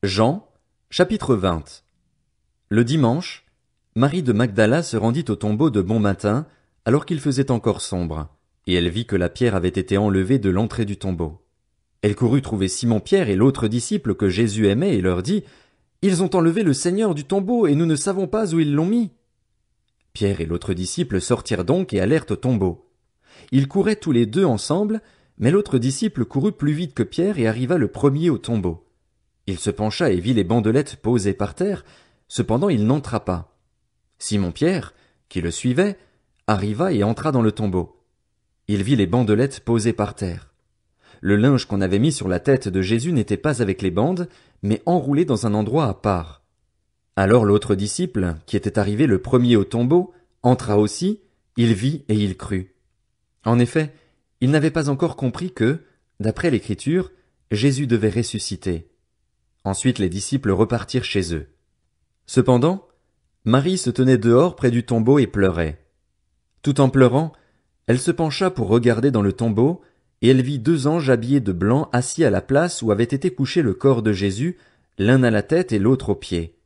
Jean, chapitre 20. Le dimanche, Marie de Magdala se rendit au tombeau de bon matin, alors qu'il faisait encore sombre, et elle vit que la pierre avait été enlevée de l'entrée du tombeau. Elle courut trouver Simon-Pierre et l'autre disciple que Jésus aimait et leur dit, « Ils ont enlevé le Seigneur du tombeau et nous ne savons pas où ils l'ont mis. » Pierre et l'autre disciple sortirent donc et allèrent au tombeau. Ils couraient tous les deux ensemble, mais l'autre disciple courut plus vite que Pierre et arriva le premier au tombeau. Il se pencha et vit les bandelettes posées par terre, cependant il n'entra pas. Simon-Pierre, qui le suivait, arriva et entra dans le tombeau. Il vit les bandelettes posées par terre. Le linge qu'on avait mis sur la tête de Jésus n'était pas avec les bandes, mais enroulé dans un endroit à part. Alors l'autre disciple, qui était arrivé le premier au tombeau, entra aussi, il vit et il crut. En effet, il n'avait pas encore compris que, d'après l'Écriture, Jésus devait ressusciter. Ensuite les disciples repartirent chez eux. Cependant, Marie se tenait dehors près du tombeau et pleurait. Tout en pleurant, elle se pencha pour regarder dans le tombeau, et elle vit 2 anges habillés de blanc assis à la place où avait été couché le corps de Jésus, l'un à la tête et l'autre aux pieds.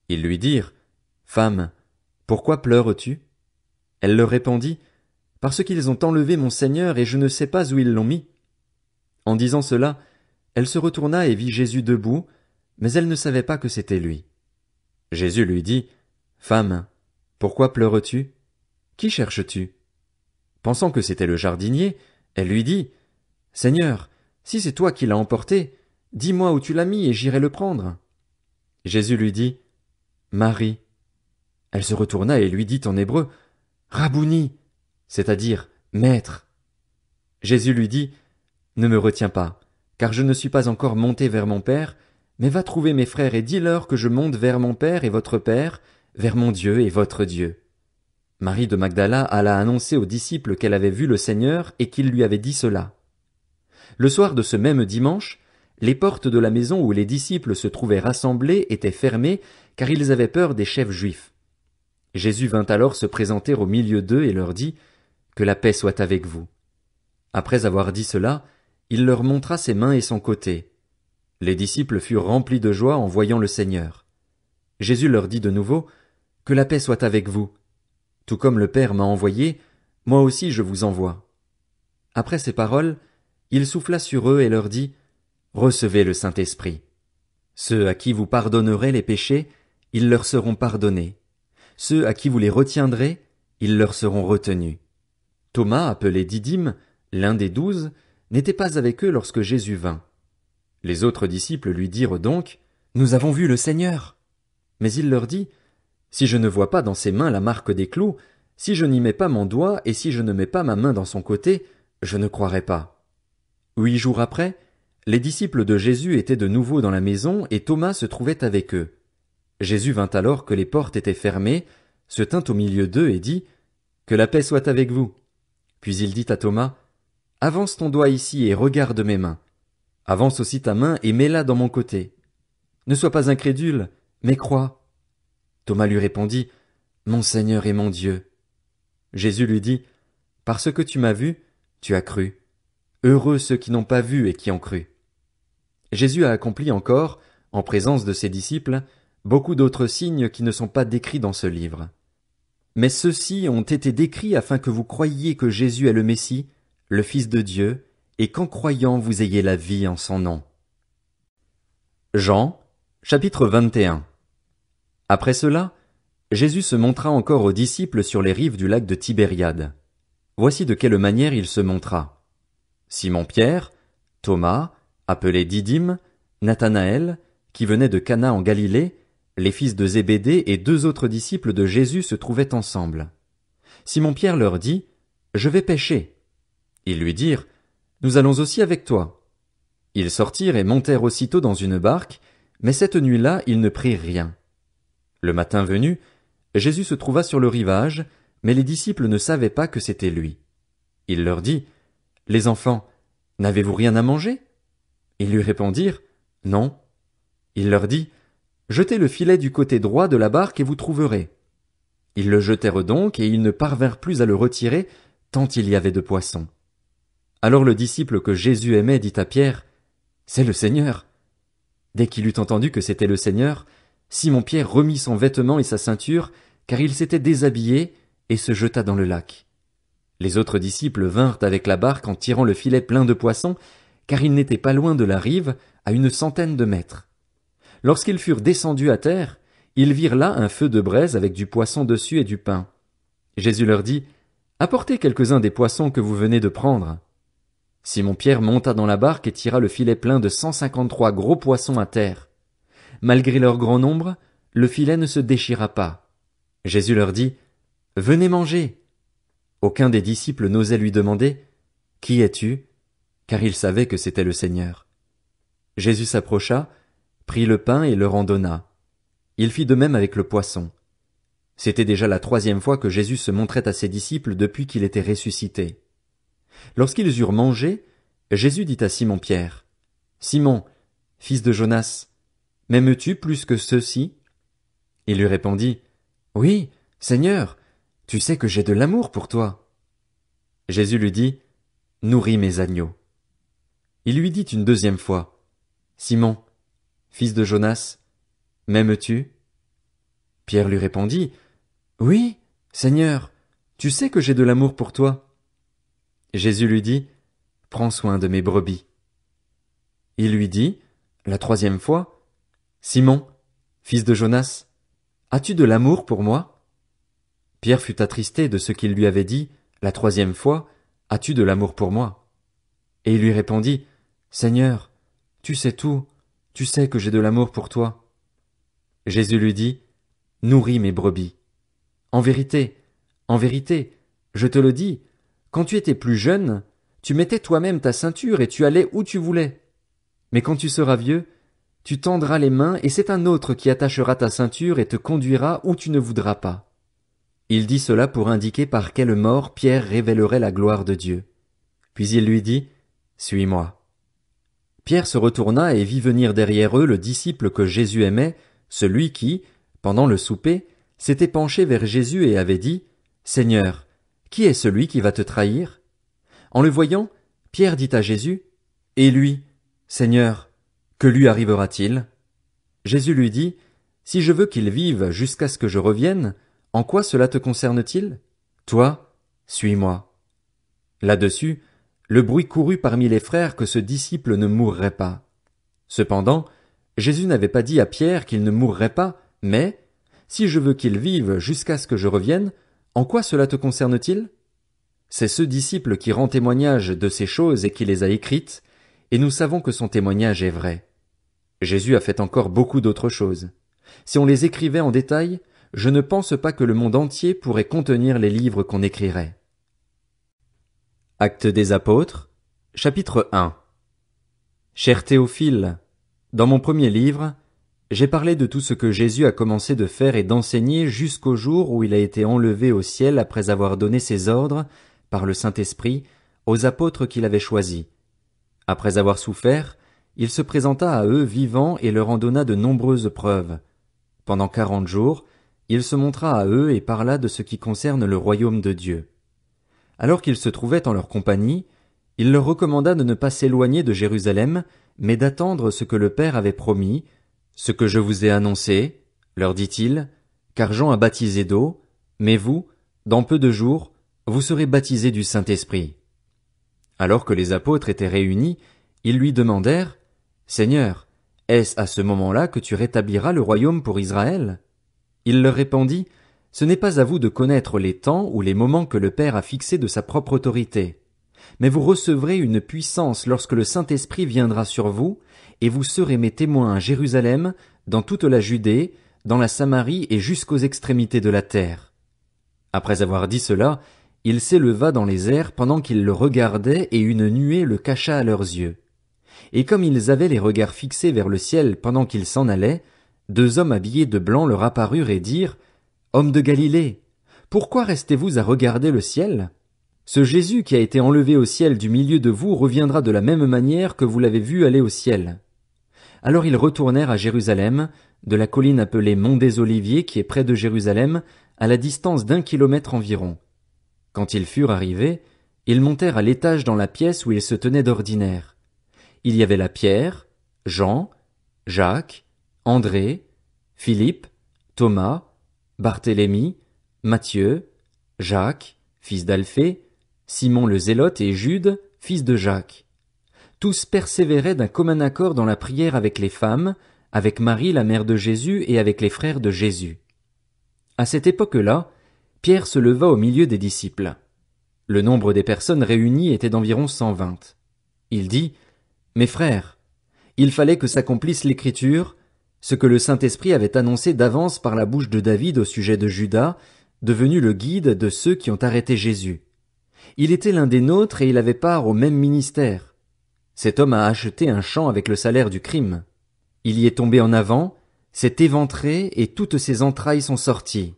Ils lui dirent, « Femme, pourquoi pleures-tu » Elle leur répondit, « Parce qu'ils ont enlevé mon Seigneur et je ne sais pas où ils l'ont mis. » En disant cela, elle se retourna et vit Jésus debout, mais elle ne savait pas que c'était lui. Jésus lui dit, « Femme, pourquoi pleures-tu? Qui cherches-tu » Pensant que c'était le jardinier, elle lui dit, « Seigneur, si c'est toi qui l'as emporté, dis-moi où tu l'as mis et j'irai le prendre. » Jésus lui dit, « Marie. » Elle se retourna et lui dit en hébreu, « Rabouni, c'est-à-dire Maître. » Jésus lui dit, « Ne me retiens pas, car je ne suis pas encore monté vers mon Père, mais va trouver mes frères et dis-leur que je monte vers mon Père et votre Père, vers mon Dieu et votre Dieu. » Marie de Magdala alla annoncer aux disciples qu'elle avait vu le Seigneur et qu'il lui avait dit cela. Le soir de ce même dimanche, les portes de la maison où les disciples se trouvaient rassemblés étaient fermées, car ils avaient peur des chefs juifs. Jésus vint alors se présenter au milieu d'eux et leur dit, « Que la paix soit avec vous. » Après avoir dit cela, il leur montra ses mains et son côté. Les disciples furent remplis de joie en voyant le Seigneur. Jésus leur dit de nouveau, « Que la paix soit avec vous. Tout comme le Père m'a envoyé, moi aussi je vous envoie. » Après ces paroles, il souffla sur eux et leur dit, « Recevez le Saint-Esprit. Ceux à qui vous pardonnerez les péchés, ils leur seront pardonnés. Ceux à qui vous les retiendrez, ils leur seront retenus. » Thomas, appelé Didyme, l'un des 12, n'était pas avec eux lorsque Jésus vint. Les autres disciples lui dirent donc, « Nous avons vu le Seigneur. » Mais il leur dit, « Si je ne vois pas dans ses mains la marque des clous, si je n'y mets pas mon doigt et si je ne mets pas ma main dans son côté, je ne croirai pas. » 8 jours après, les disciples de Jésus étaient de nouveau dans la maison et Thomas se trouvait avec eux. Jésus vint alors que les portes étaient fermées, se tint au milieu d'eux et dit, « Que la paix soit avec vous. » Puis il dit à Thomas, « Avance ton doigt ici et regarde mes mains. Avance aussi ta main et mets-la dans mon côté. Ne sois pas incrédule, mais crois. » Thomas lui répondit, « Mon Seigneur et mon Dieu. » Jésus lui dit, « Parce que tu m'as vu, tu as cru. Heureux ceux qui n'ont pas vu et qui ont cru. » Jésus a accompli encore, en présence de ses disciples, beaucoup d'autres signes qui ne sont pas décrits dans ce livre. Mais ceux-ci ont été décrits afin que vous croyiez que Jésus est le Messie, le Fils de Dieu, et qu'en croyant vous ayez la vie en son nom. Jean, chapitre 21. Après cela, Jésus se montra encore aux disciples sur les rives du lac de Tibériade. Voici de quelle manière il se montra. Simon-Pierre, Thomas, appelé Didyme, Nathanaël, qui venait de Cana en Galilée, les fils de Zébédée et 2 autres disciples de Jésus se trouvaient ensemble. Simon-Pierre leur dit, « Je vais pêcher. » Ils lui dirent, « Nous allons aussi avec toi. » Ils sortirent et montèrent aussitôt dans une barque, mais cette nuit-là ils ne prirent rien. Le matin venu, Jésus se trouva sur le rivage, mais les disciples ne savaient pas que c'était lui. Il leur dit, « Les enfants, n'avez-vous rien à manger ?» Ils lui répondirent, « Non. » Il leur dit, « Jetez le filet du côté droit de la barque et vous trouverez. » Ils le jetèrent donc et ils ne parvinrent plus à le retirer, tant il y avait de poissons. Alors le disciple que Jésus aimait dit à Pierre, « C'est le Seigneur. » Dès qu'il eut entendu que c'était le Seigneur, Simon-Pierre remit son vêtement et sa ceinture, car il s'était déshabillé, et se jeta dans le lac. Les autres disciples vinrent avec la barque en tirant le filet plein de poissons, car ils n'étaient pas loin de la rive, à 100 de mètres. Lorsqu'ils furent descendus à terre, ils virent là un feu de braise avec du poisson dessus et du pain. Jésus leur dit, « Apportez quelques-uns des poissons que vous venez de prendre. » Simon-Pierre monta dans la barque et tira le filet plein de 153 gros poissons à terre. Malgré leur grand nombre, le filet ne se déchira pas. Jésus leur dit, « Venez manger. » Aucun des disciples n'osait lui demander, « Qui es-tu » car il savait que c'était le Seigneur. Jésus s'approcha, prit le pain et leur en donna. Il fit de même avec le poisson. C'était déjà la 3e fois que Jésus se montrait à ses disciples depuis qu'il était ressuscité. Lorsqu'ils eurent mangé, Jésus dit à Simon-Pierre, « Simon, fils de Jonas, m'aimes-tu plus que ceux-ci » Il lui répondit, « Oui, Seigneur, tu sais que j'ai de l'amour pour toi. » Jésus lui dit, « Nourris mes agneaux. » Il lui dit une 2e fois, « Simon, fils de Jonas, m'aimes-tu » Pierre lui répondit, « Oui, Seigneur, tu sais que j'ai de l'amour pour toi. » Jésus lui dit, « Prends soin de mes brebis. » Il lui dit, la 3e fois, « Simon, fils de Jonas, as-tu de l'amour pour moi » Pierre fut attristé de ce qu'il lui avait dit, la 3e fois, « As-tu de l'amour pour moi » Et il lui répondit, « Seigneur, tu sais tout, tu sais que j'ai de l'amour pour toi. » Jésus lui dit, « Nourris mes brebis. En vérité, je te le dis, quand tu étais plus jeune, tu mettais toi-même ta ceinture et tu allais où tu voulais. Mais quand tu seras vieux, tu tendras les mains et c'est un autre qui attachera ta ceinture et te conduira où tu ne voudras pas. » Il dit cela pour indiquer par quelle mort Pierre révélerait la gloire de Dieu. Puis il lui dit, « Suis-moi. » Pierre se retourna et vit venir derrière eux le disciple que Jésus aimait, celui qui, pendant le souper, s'était penché vers Jésus et avait dit, « Seigneur, qui est celui qui va te trahir » En le voyant, Pierre dit à Jésus, « Et lui, Seigneur, que lui arrivera-t-il » Jésus lui dit, « Si je veux qu'il vive jusqu'à ce que je revienne, en quoi cela te concerne-t-il? Toi, suis-moi. » Là-dessus, le bruit courut parmi les frères que ce disciple ne mourrait pas. Cependant, Jésus n'avait pas dit à Pierre qu'il ne mourrait pas, mais « Si je veux qu'il vive jusqu'à ce que je revienne, en quoi cela te concerne-t-il » C'est ce disciple qui rend témoignage de ces choses et qui les a écrites, et nous savons que son témoignage est vrai. Jésus a fait encore beaucoup d'autres choses. Si on les écrivait en détail, je ne pense pas que le monde entier pourrait contenir les livres qu'on écrirait. Actes des Apôtres, chapitre 1. Cher Théophile, dans mon premier livre, j'ai parlé de tout ce que Jésus a commencé de faire et d'enseigner jusqu'au jour où il a été enlevé au ciel après avoir donné ses ordres, par le Saint-Esprit, aux apôtres qu'il avait choisis. Après avoir souffert, il se présenta à eux vivant et leur en donna de nombreuses preuves. Pendant 40 jours, il se montra à eux et parla de ce qui concerne le royaume de Dieu. Alors qu'ils se trouvaient en leur compagnie, il leur recommanda de ne pas s'éloigner de Jérusalem, mais d'attendre ce que le Père avait promis, ce que je vous ai annoncé, leur dit-il, car Jean a baptisé d'eau, mais vous, dans peu de jours, vous serez baptisés du Saint-Esprit. Alors que les apôtres étaient réunis, ils lui demandèrent, « Seigneur, est-ce à ce moment-là que tu rétabliras le royaume pour Israël ?» Il leur répondit, « Ce n'est pas à vous de connaître les temps ou les moments que le Père a fixés de sa propre autorité. Mais vous recevrez une puissance lorsque le Saint-Esprit viendra sur vous, et vous serez mes témoins à Jérusalem, dans toute la Judée, dans la Samarie et jusqu'aux extrémités de la terre. » Après avoir dit cela, il s'éleva dans les airs pendant qu'ils le regardaient et une nuée le cacha à leurs yeux. Et comme ils avaient les regards fixés vers le ciel pendant qu'ils s'en allaient, 2 hommes habillés de blanc leur apparurent et dirent, « Hommes de Galilée, pourquoi restez-vous à regarder le ciel ? Ce Jésus qui a été enlevé au ciel du milieu de vous reviendra de la même manière que vous l'avez vu aller au ciel. » Alors ils retournèrent à Jérusalem, de la colline appelée Mont des Oliviers qui est près de Jérusalem, à la distance d'1 kilomètre environ. Quand ils furent arrivés, ils montèrent à l'étage dans la pièce où ils se tenaient d'ordinaire. Il y avait là Pierre, Jean, Jacques, André, Philippe, Thomas, Barthélemy, Matthieu, Jacques, fils d'Alphée, Simon le Zélote et Jude, fils de Jacques. Tous persévéraient d'un commun accord dans la prière avec les femmes, avec Marie la mère de Jésus et avec les frères de Jésus. À cette époque-là, Pierre se leva au milieu des disciples. Le nombre des personnes réunies était d'environ 120. Il dit, « Mes frères, il fallait que s'accomplisse l'Écriture, ce que le Saint-Esprit avait annoncé d'avance par la bouche de David au sujet de Judas, devenu le guide de ceux qui ont arrêté Jésus. Il était l'un des nôtres et il avait part au même ministère. Cet homme a acheté un champ avec le salaire du crime. Il y est tombé en avant, s'est éventré et toutes ses entrailles sont sorties.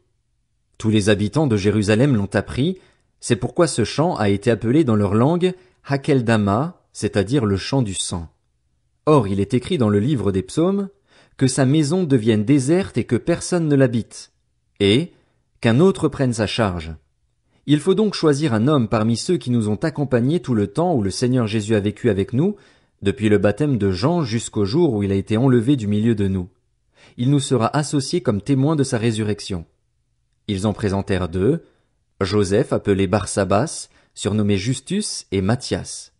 Tous les habitants de Jérusalem l'ont appris, c'est pourquoi ce champ a été appelé dans leur langue Hakeldama, c'est-à-dire le champ du sang. Or il est écrit dans le livre des psaumes que sa maison devienne déserte et que personne ne l'habite, et qu'un autre prenne sa charge. Il faut donc choisir un homme parmi ceux qui nous ont accompagnés tout le temps où le Seigneur Jésus a vécu avec nous, depuis le baptême de Jean jusqu'au jour où il a été enlevé du milieu de nous. Il nous sera associé comme témoin de sa résurrection. Ils en présentèrent deux, Joseph appelé Barsabas, surnommé Justus, et Matthias.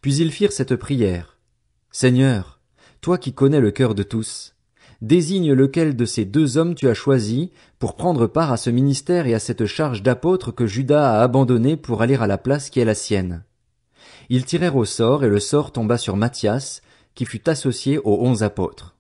Puis ils firent cette prière. Seigneur, toi qui connais le cœur de tous, désigne lequel de ces deux hommes tu as choisi pour prendre part à ce ministère et à cette charge d'apôtre que Judas a abandonné pour aller à la place qui est la sienne. Ils tirèrent au sort et le sort tomba sur Matthias, qui fut associé aux 11 apôtres.